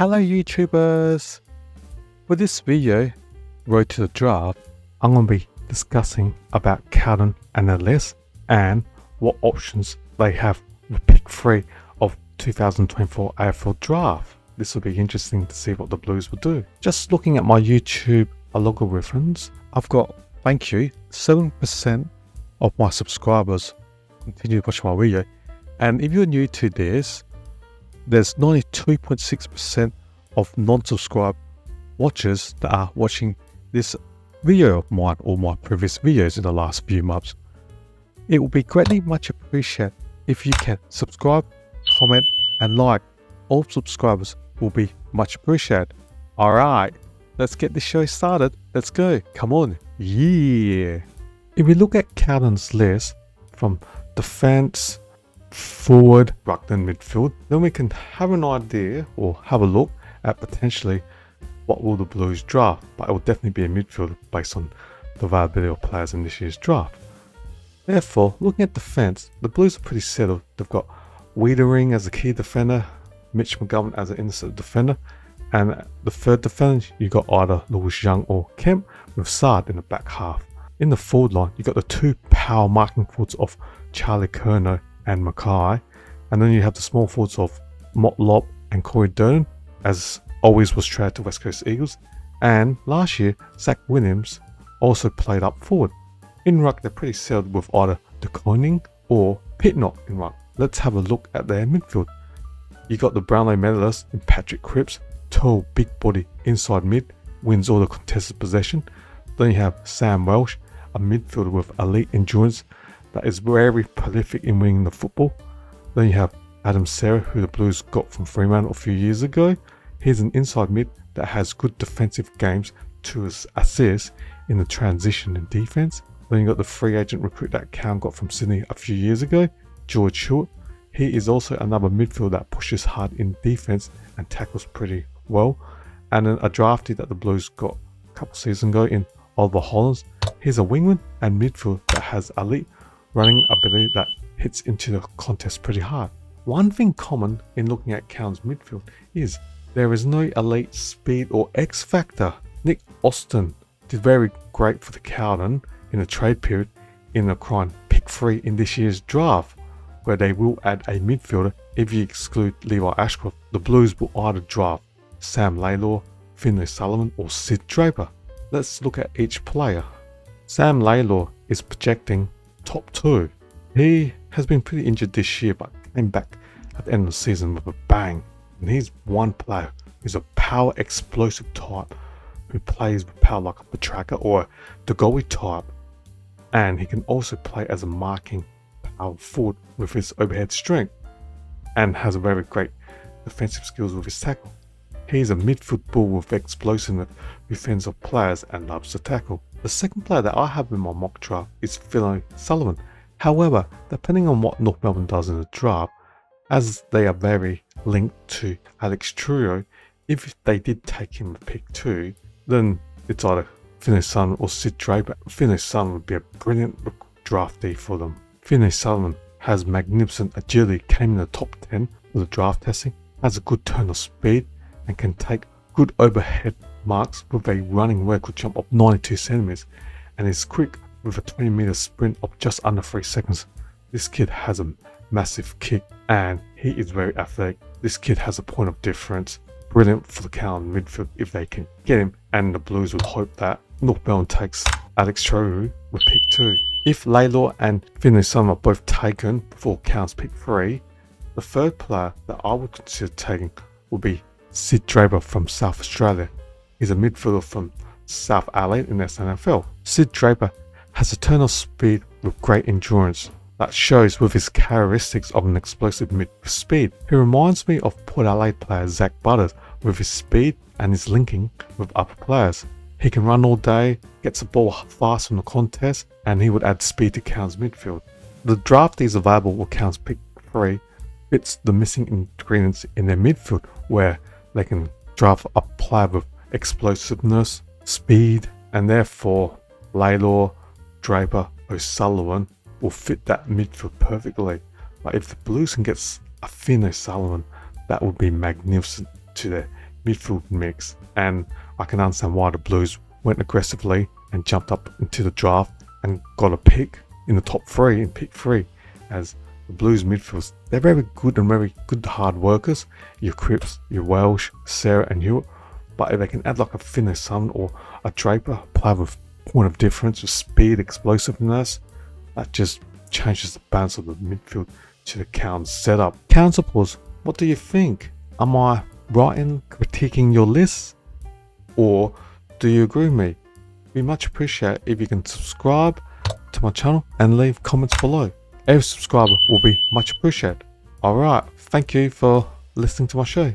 Hello YouTubers! For this video, Road to the Draft, I'm going to be discussing about Carlton and their list and what options they have with pick 3 of 2024 AFL Draft. This will be interesting to see what the Blues will do. Just looking at my YouTube algorithms, I've got, thank you, 7% of my subscribers continue to watch my video. And if you're new to this, there's 92.6% of non-subscribed watchers that are watching this video of mine or my previous videos in the last few months. It will be greatly much appreciated if you can subscribe, comment and like. All subscribers will be much appreciated. Alright, let's get the show started. Let's go. Come on. Yeah. If we look at Carlton's list from defense, forward, ruck and midfield, then we can have an idea or have a look at potentially what will the Blues draft, but it will definitely be a midfield based on the availability of players in this year's draft. Therefore, looking at defense, the Blues are pretty settled. They've got Wiedering as a key defender, Mitch McGovern as an innocent defender, and the third defender, you got either Lewis Young or Kemp with Sard in the back half. In the forward line, you got the two power marking forwards of Charlie Curnow and Mackay, and then you have the small forwards of Motlop and Corey Durden, as always was traded to West Coast Eagles, and last year Zach Williams also played up forward. In ruck, they're pretty settled with either De Koning or Pitnock in ruck. Let's have a look at their midfield. You got the Brownlow medalist in Patrick Cripps, tall big body inside mid, wins all the contested possession. Then you have Sam Welsh, a midfielder with elite endurance that is very prolific in winning the football. Then you have Adam Serra, who the Blues got from Fremantle a few years ago. He's an inside mid that has good defensive games to assist in the transition in defense. Then you got the free agent recruit that Cam got from Sydney a few years ago, George Short. He is also another midfielder that pushes hard in defense and tackles pretty well. And then a draftee that the Blues got a couple seasons ago in Oliver Hollins. He's a wingman and midfield that has elite running ability that hits into the contest pretty hard. One thing common in looking at Carlton's midfield is there is no elite speed or X factor. Nick Austin did very great for the Carlton in the trade period in the crying pick 3 in this year's draft, where they will add a midfielder. If you exclude Levi Ashcroft, the Blues will either draft Sam Lalor, Finlay Sullivan or Sid Draper. Let's look at each player. Sam Lalor is projecting top 2. He has been pretty injured this year but came back at the end of the season with a bang. And he's one player who's a power explosive type who plays with power like a Petrarca or a Degoe type. And he can also play as a marking power forward with his overhead strength and has a very great defensive skills with his tackle. He's a midfield bull with explosiveness, defensive players and loves to tackle. The second player that I have in my mock draft is Finlay Sullivan. However, depending on what North Melbourne does in the draft, as they are very linked to Alex Trudeau, if they did take him at pick 2, then it's either Finlay Sullivan or Sid Draper. Finlay Sullivan would be a brilliant draftee for them. Finlay Sullivan has magnificent agility, came in the top 10 with the draft testing, has a good turn of speed and can take good overhead marks with a running vertical jump of 92 centimeters and is quick with a 20-meter sprint of just under 3 seconds. This kid has a massive kick and he is very athletic. This kid has a point of difference. Brilliant for the Carlton midfield if they can get him, and the Blues would hope that North Melbourne takes Alex Choru with pick 2. If Lalor and Finlay Sullivan are both taken before Carlton's pick 3, the third player that I would consider taking would be Sid Draper from South Australia. He's a midfielder from South Adelaide in the SNFL. Sid Draper has a turn of speed with great endurance that shows with his characteristics of an explosive mid with speed. He reminds me of Port Adelaide player Zach Butters with his speed and his linking with upper players. He can run all day, gets the ball fast from the contest, and he would add speed to Carlton's midfield. The draftees available with Carlton's pick 3 fits the missing ingredients in their midfield, where they can draft a player with explosiveness, speed, and therefore Lalor, Draper, O'Sullivan will fit that midfield perfectly. But if the Blues can get a Finlay Sullivan, that would be magnificent to their midfield mix, and I can understand why the Blues went aggressively and jumped up into the draft and got a pick in the top 3 in pick 3, as the Blues midfielders, they're very good hard workers. Your Cripps, your Welsh, Sarah and Hewitt. But if they can add like a Finney Sun or a Draper, player with point of difference, with speed, explosiveness, that just changes the balance of the midfield to the Carlton setup. Carlton supporters, what do you think? Am I right in critiquing your list? Or do you agree with me? It'd be much appreciated if you can subscribe to my channel and leave comments below. Every subscriber will be much appreciated. Alright, thank you for listening to my show.